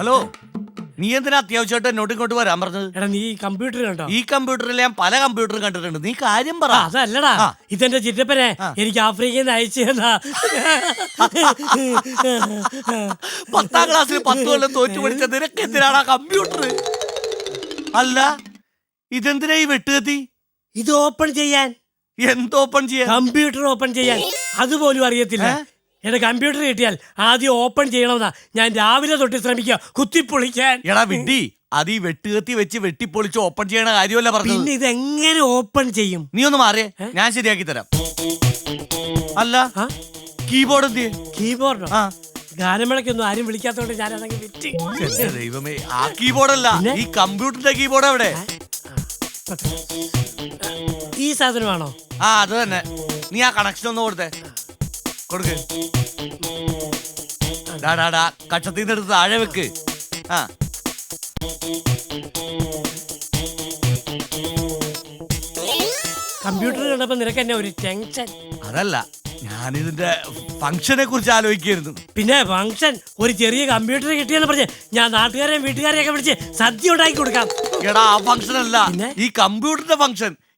Hello, നീ എന്തിനാ അത്യാവശ്യമായിട്ട് എന്നോട്ട് ഇങ്ങോട്ട് വരാൻ പറഞ്ഞത്? എടാ നീ കമ്പ്യൂട്ടർ കണ്ടോ? ഈ കമ്പ്യൂട്ടറിൽ ഞാൻ പല കമ്പ്യൂട്ടറും കണ്ടിട്ടുണ്ട്. നീ കാര്യം പറ. അതല്ലടാ, ഇതെന്റെ ചിറ്റപ്പനെ എനിക്ക് ആഫ്രിക്കയിൽ നിന്ന് അയച്ചു തന്നാ. 10ാം ക്ലാസ്സിൽ 10 കൊല്ലം തോറ്റു പഠിച്ച നിനക്ക് എന്തിനാണ് കമ്പ്യൂട്ടർ? അല്ല, ഇതെന്തിനാ ഈ വെട്ടുകത്തി? ഇത് ഓപ്പൺ ചെയ്യാൻ. എന്ത് ഓപ്പൺ ചെയ്യാൻ? കമ്പ്യൂട്ടർ ഓപ്പൺ ചെയ്യാൻ. അതുപോലും അറിയത്തില്ല. എന്റെ കമ്പ്യൂട്ടർ കിട്ടിയാൽ ആദ്യം ഓപ്പൺ ചെയ്യണമെന്നാ ഞാൻ രാവിലെ തൊട്ട് ശ്രമിക്കുക കുത്തിപ്പൊളിക്കാൻ. എടാ വിഡ്ഢി, അത് ഈ വെട്ടുകത്തി വെച്ച് വെട്ടിപ്പൊളിച്ച് ഓപ്പൺ ചെയ്യണ കാര്യമല്ല പറഞ്ഞത്. പിന്നെ ഇതെങ്ങനെ ഓപ്പൺ ചെയ്യും? നീ ഒന്ന് മാറിയേ, ഞാൻ ശരിയാക്കി തരാം. അല്ല, കീബോർഡ് എന്ത്? കീബോർഡോ? ഗാനമേളക്കൊന്നും ആരും വിളിക്കാത്തോണ്ട് ഞാൻ അതങ്ങ് വിറ്റ്. ദൈവമേ, ആ കീബോർഡ് അല്ല, ഈ കമ്പ്യൂട്ടറിന്റെ കീബോർഡ് എവിടെ? ഈ സാധനമാണോ? അത് തന്നെ. നീ ആ കണക്ഷൻ ഒന്ന് കൊടുത്തേ. കൊടുക്ക്. കക്ഷത്തിന്ന് എടുത്ത് താഴെ വെക്ക്. കമ്പ്യൂട്ടർ കണ്ടപ്പോ നിനക്ക് എന്നെ ഒരു ടെൻഷൻ. അതല്ല, ഞാനിതിന്റെ ഫംഗ്ഷനെ കുറിച്ച് ആലോചിക്കായിരുന്നു. പിന്നെ ഫംഗ്ഷൻ? ഒരു ചെറിയ കമ്പ്യൂട്ടർ കിട്ടിയെന്ന് പറഞ്ഞ് ഞാൻ നാട്ടുകാരെയും വീട്ടുകാരെയൊക്കെ വിളിച്ച് സദ്യ ഉണ്ടാക്കി കൊടുക്കാം. എടാ, ആ ഫംഗ്ഷൻ അല്ല, ഈ കമ്പ്യൂട്ടറിന്റെ ഫംഗ്ഷൻ.